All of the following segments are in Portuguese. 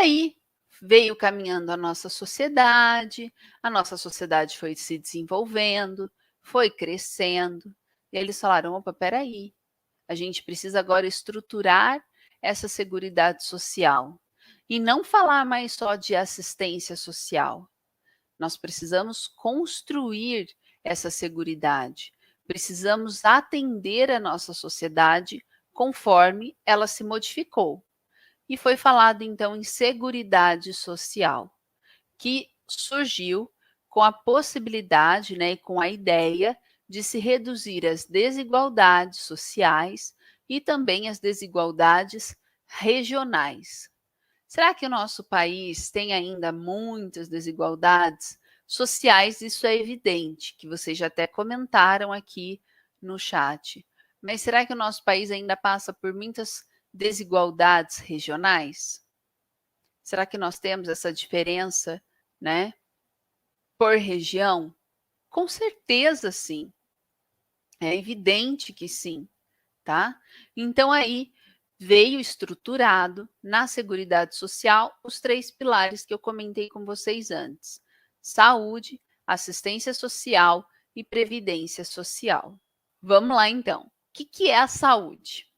aí veio caminhando a nossa sociedade foi se desenvolvendo, foi crescendo, e aí eles falaram: opa, peraí, a gente precisa agora estruturar essa seguridade social. E não falar mais só de assistência social. Nós precisamos construir essa seguridade. Precisamos atender a nossa sociedade conforme ela se modificou. E foi falado então em seguridade social, que surgiu com a possibilidade, né, e com a ideia de se reduzir as desigualdades sociais e também as desigualdades regionais. Será que o nosso país tem ainda muitas desigualdades sociais? Isso é evidente, que vocês já até comentaram aqui no chat. Mas será que o nosso país ainda passa por muitas desigualdades regionais? Será que nós temos essa diferença, né, por região? Com certeza sim. É evidente que sim, tá? Então aí veio estruturado na Seguridade Social os 3 pilares que eu comentei com vocês antes: saúde, assistência social e previdência social. Vamos lá então. O que é a saúde?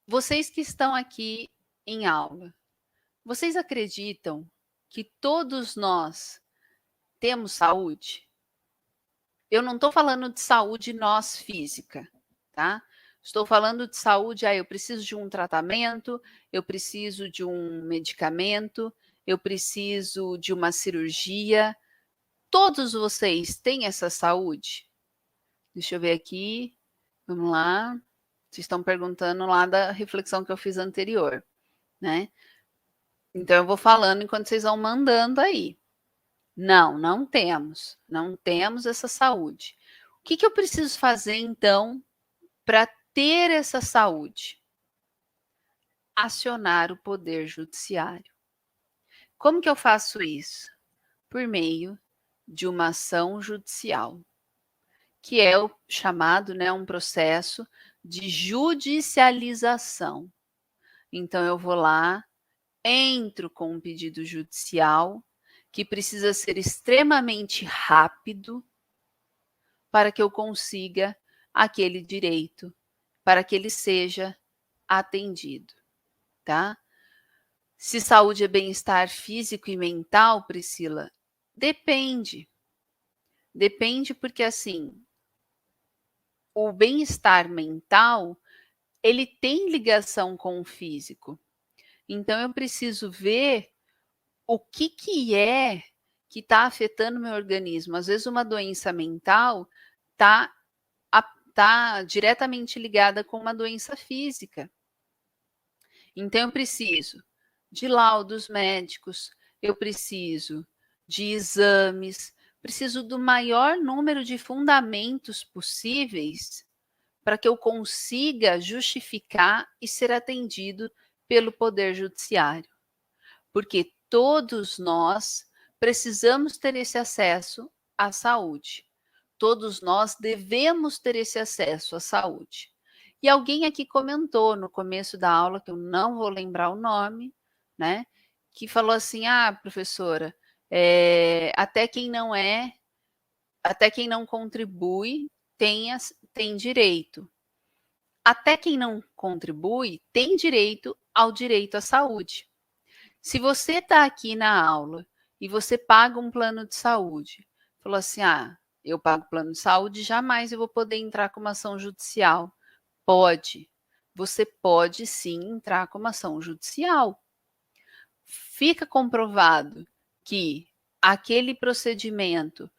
Vocês que estão aqui em aula, vocês acreditam que todos nós temos saúde? Eu não estou falando de saúde nós física, tá? Estou falando de saúde, eu preciso de um tratamento, eu preciso de um medicamento, eu preciso de uma cirurgia. Todos vocês têm essa saúde? Deixa eu ver aqui. Vamos lá. Vocês estão perguntando lá da reflexão que eu fiz anterior, né? Então eu vou falando enquanto vocês vão mandando aí. Não, não temos. Não temos essa saúde. O que eu preciso fazer, então, para ter essa saúde? Acionar o poder judiciário. Como que eu faço isso? Por meio de uma ação judicial, que é o chamado, né, um processo de judicialização. Então, eu vou lá, entro com um pedido judicial, que precisa ser extremamente rápido, para que eu consiga aquele direito, para que ele seja atendido, tá? Se saúde é bem-estar físico e mental, Priscila, depende. Depende porque, assim, o bem-estar mental, ele tem ligação com o físico. Então, eu preciso ver o que é que está afetando o meu organismo. Às vezes, uma doença mental está tá diretamente ligada com uma doença física. Então, eu preciso de laudos médicos, eu preciso de exames, preciso do maior número de fundamentos possíveis para que eu consiga justificar e ser atendido pelo Poder Judiciário. Porque todos nós precisamos ter esse acesso à saúde. Todos nós devemos ter esse acesso à saúde. E alguém aqui comentou no começo da aula, que eu não vou lembrar o nome, né? Que falou assim: professora, até quem não contribui tem direito. Até quem não contribui tem direito ao direito à saúde. Se você está aqui na aula e você paga um plano de saúde, falou assim: eu pago plano de saúde, jamais eu vou poder entrar com uma ação judicial. Pode. Você pode sim entrar com uma ação judicial. Fica comprovado que aquele procedimento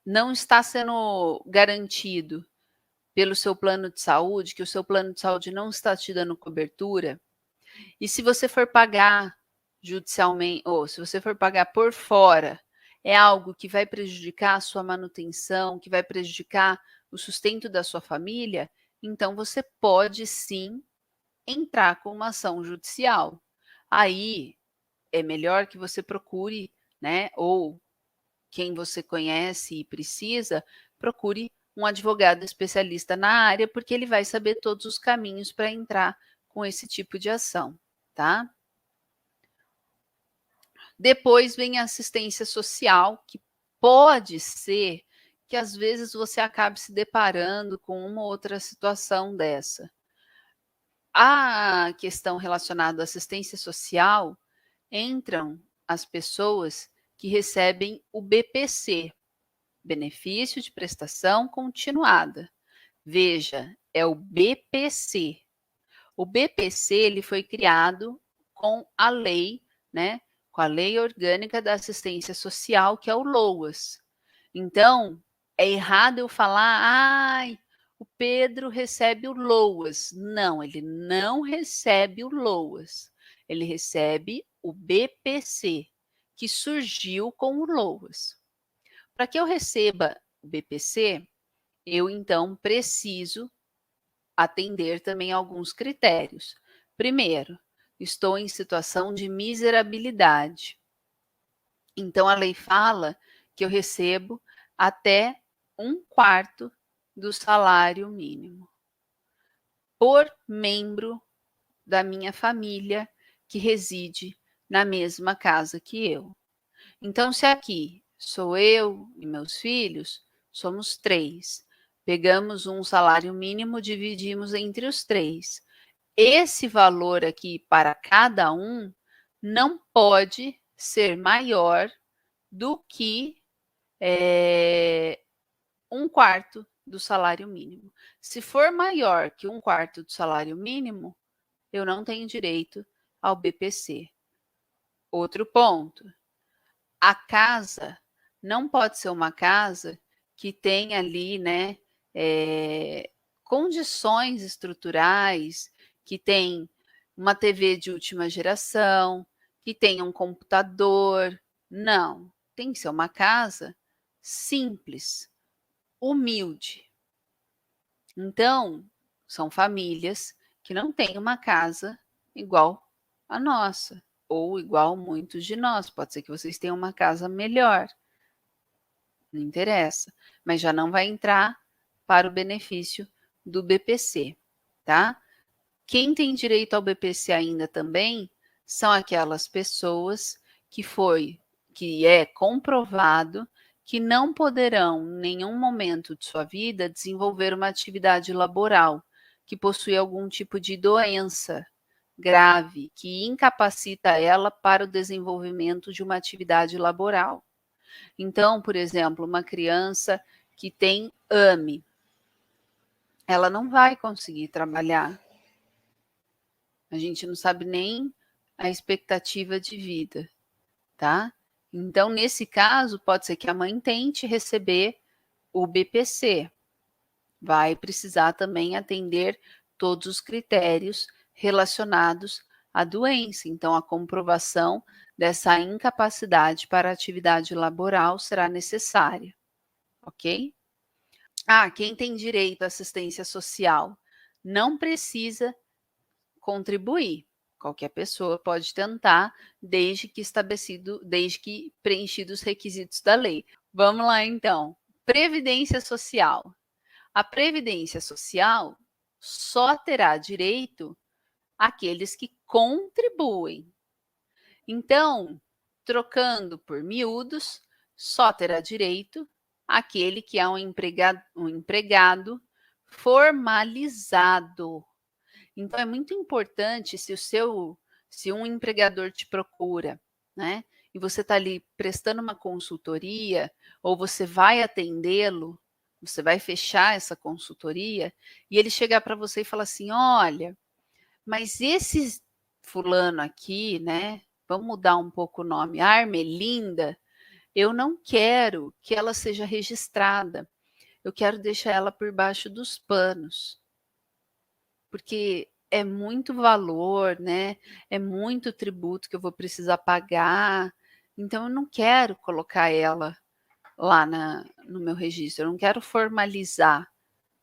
não está sendo garantido pelo seu plano de saúde, que o seu plano de saúde não está te dando cobertura, e se você for pagar judicialmente, ou se você for pagar por fora, é algo que vai prejudicar a sua manutenção, que vai prejudicar o sustento da sua família, então você pode sim entrar com uma ação judicial. Aí é melhor que você procure, né, ou quem você conhece e precisa, procure um advogado especialista na área, porque ele vai saber todos os caminhos para entrar com esse tipo de ação, tá? Depois vem a assistência social, que pode ser que às vezes você acabe se deparando com uma outra situação dessa. A questão relacionada à assistência social entram as pessoas que recebem o BPC, benefício de prestação continuada. Veja, é o BPC. O BPC ele foi criado com a lei, né? Com a Lei Orgânica da Assistência Social, que é o LOAS. Então, é errado eu falar, ai, o Pedro recebe o LOAS. Não, ele não recebe o LOAS. Ele recebe o BPC, que surgiu com o LOAS. Para que eu receba o BPC, eu então preciso atender também alguns critérios. Primeiro, estou em situação de miserabilidade. Então, a lei fala que eu recebo até 1/4 do salário mínimo por membro da minha família que reside na mesma casa que eu. Então, se aqui sou eu e meus filhos, somos 3. Pegamos um salário mínimo, dividimos entre os 3. Esse valor aqui para cada um não pode ser maior do que 1/4 do salário mínimo. Se for maior que 1/4 do salário mínimo, eu não tenho direito ao BPC. Outro ponto, a casa não pode ser uma casa que tenha ali, né, condições estruturais, que tem uma TV de última geração, que tenha um computador. Não, tem que ser uma casa simples, humilde. Então, são famílias que não têm uma casa igual a nossa, ou igual muitos de nós. Pode ser que vocês tenham uma casa melhor, não interessa, mas já não vai entrar para o benefício do BPC, tá? Quem tem direito ao BPC ainda também são aquelas pessoas que é comprovado que não poderão, em nenhum momento de sua vida, desenvolver uma atividade laboral que possui algum tipo de doença grave que incapacita ela para o desenvolvimento de uma atividade laboral. Então, por exemplo, uma criança que tem AME, ela não vai conseguir trabalhar. A gente não sabe nem a expectativa de vida, tá? Então, nesse caso, pode ser que a mãe tente receber o BPC. Vai precisar também atender todos os critérios relacionados à doença. Então, a comprovação dessa incapacidade para a atividade laboral será necessária, ok? Quem tem direito à assistência social não precisa contribuir. Qualquer pessoa pode tentar, desde que preenchidos os requisitos da lei. Vamos lá então. Previdência social. A previdência social só terá direito aqueles que contribuem. Então, trocando por miúdos, só terá direito aquele que é um empregado formalizado. Então, é muito importante se um empregador te procura, né? E você está ali prestando uma consultoria, ou você vai atendê-lo, você vai fechar essa consultoria, e ele chegar para você e falar assim: olha, mas esse fulano aqui, né? Vamos mudar um pouco o nome, a Armelinda, eu não quero que ela seja registrada, eu quero deixar ela por baixo dos panos, porque é muito valor, né? É muito tributo que eu vou precisar pagar. Então, eu não quero colocar ela lá no meu registro, eu não quero formalizar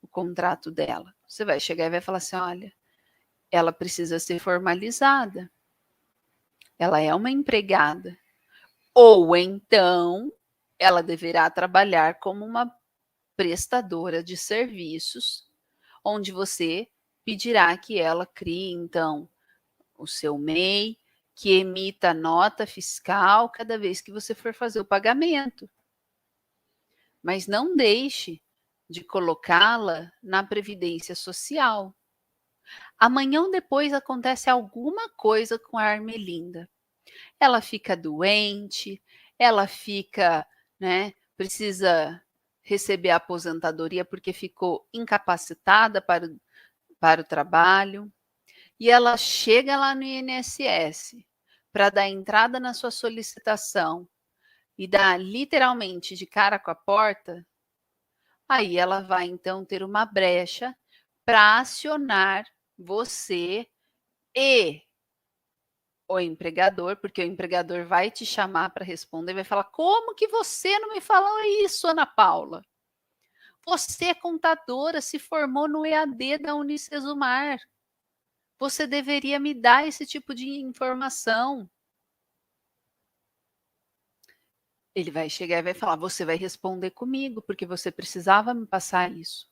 o contrato dela. Você vai chegar e vai falar assim: olha, ela precisa ser formalizada, ela é uma empregada. Ou então, ela deverá trabalhar como uma prestadora de serviços, onde você pedirá que ela crie, então, o seu MEI que emita nota fiscal cada vez que você for fazer o pagamento. Mas não deixe de colocá-la na Previdência Social. Amanhã ou depois acontece alguma coisa com a Armelinda. Ela fica doente, ela fica, né, precisa receber a aposentadoria porque ficou incapacitada para o trabalho, e ela chega lá no INSS para dar entrada na sua solicitação e dar literalmente de cara com a porta, aí ela vai então ter uma brecha para acionar você e o empregador, porque o empregador vai te chamar para responder, vai falar: como que você não me falou isso, Ana Paula? Você é contadora, se formou no EAD da Unicesumar. Você deveria me dar esse tipo de informação. Ele vai chegar e vai falar: você vai responder comigo, porque você precisava me passar isso.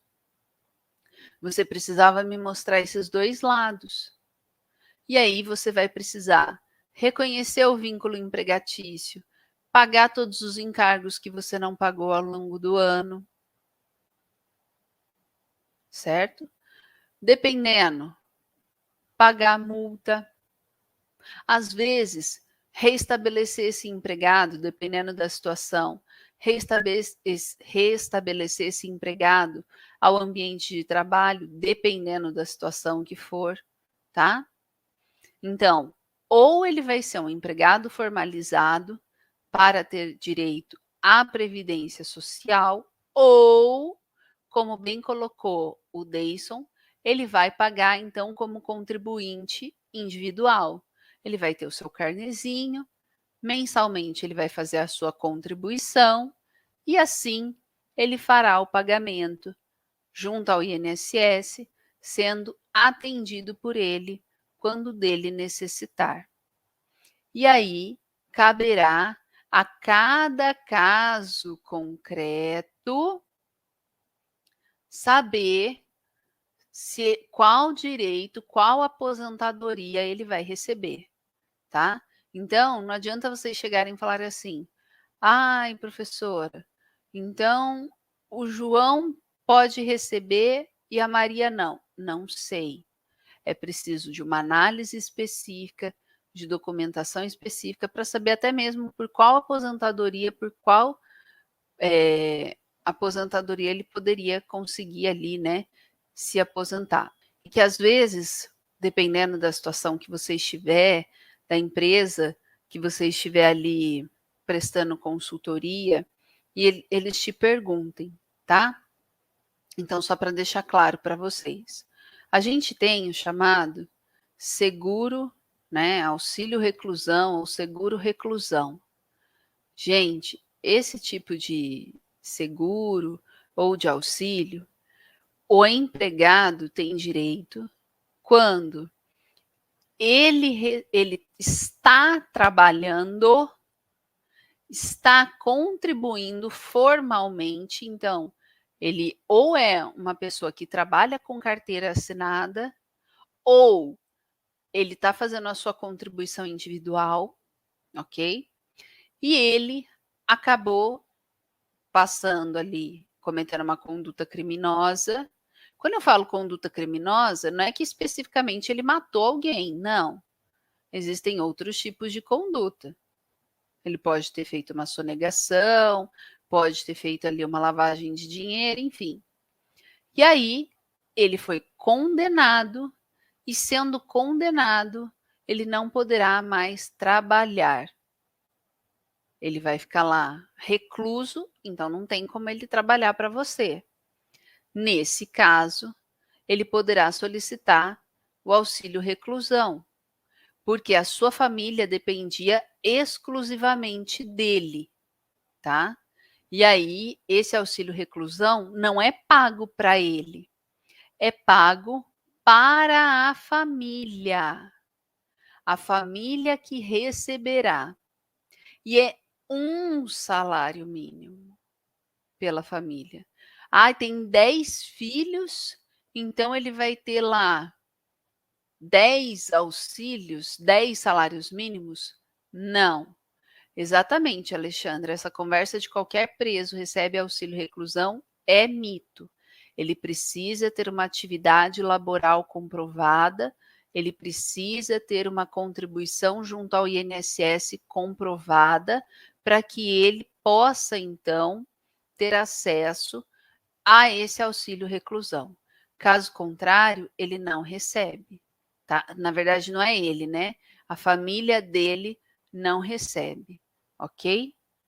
Você precisava me mostrar esses dois lados. E aí você vai precisar reconhecer o vínculo empregatício, pagar todos os encargos que você não pagou ao longo do ano, certo? Dependendo, pagar a multa. Às vezes, reestabelecer esse empregado, dependendo da situação, reestabelecer esse empregado ao ambiente de trabalho, dependendo da situação que for, tá? Então, ou ele vai ser um empregado formalizado para ter direito à previdência social, ou, como bem colocou o Deison, ele vai pagar então como contribuinte individual. Ele vai ter o seu carnezinho, mensalmente ele vai fazer a sua contribuição e assim ele fará o pagamento junto ao INSS, sendo atendido por ele quando dele necessitar. E aí caberá a cada caso concreto saber qual direito, qual aposentadoria ele vai receber, tá? Então, não adianta vocês chegarem e falarem assim: ai, professora, então o João pode receber e a Maria não. Não sei. É preciso de uma análise específica, de documentação específica, para saber até mesmo por qual aposentadoria, por qual aposentadoria ele poderia conseguir ali, né, se aposentar. E que às vezes, dependendo da situação que você estiver, da empresa que você estiver ali prestando consultoria, e eles te perguntem, tá? Então, só para deixar claro para vocês. A gente tem o chamado seguro, né, auxílio reclusão ou seguro reclusão. Gente, esse tipo de seguro ou de auxílio, o empregado tem direito quando ele está trabalhando, está contribuindo formalmente, então ele ou é uma pessoa que trabalha com carteira assinada, ou ele está fazendo a sua contribuição individual, ok? E ele acabou passando ali, cometendo uma conduta criminosa. Quando eu falo conduta criminosa, não é que especificamente ele matou alguém, não. Existem outros tipos de conduta. Ele pode ter feito uma sonegação, pode ter feito ali uma lavagem de dinheiro, enfim. E aí, ele foi condenado, e sendo condenado, ele não poderá mais trabalhar. Ele vai ficar lá recluso, então não tem como ele trabalhar para você. Nesse caso, ele poderá solicitar o auxílio reclusão, porque a sua família dependia exclusivamente dele, tá? E aí, esse auxílio reclusão não é pago para ele, é pago para a família que receberá. E é um salário mínimo pela família. Ah, tem 10 filhos, então ele vai ter lá 10 auxílios, 10 salários mínimos? Não. Exatamente, Alexandra. Essa conversa de qualquer preso recebe auxílio reclusão é mito. Ele precisa ter uma atividade laboral comprovada, ele precisa ter uma contribuição junto ao INSS comprovada, para que ele possa, então, ter acesso a esse auxílio reclusão. Caso contrário, ele não recebe. Tá? Na verdade, não é ele, né? A família dele não recebe, ok?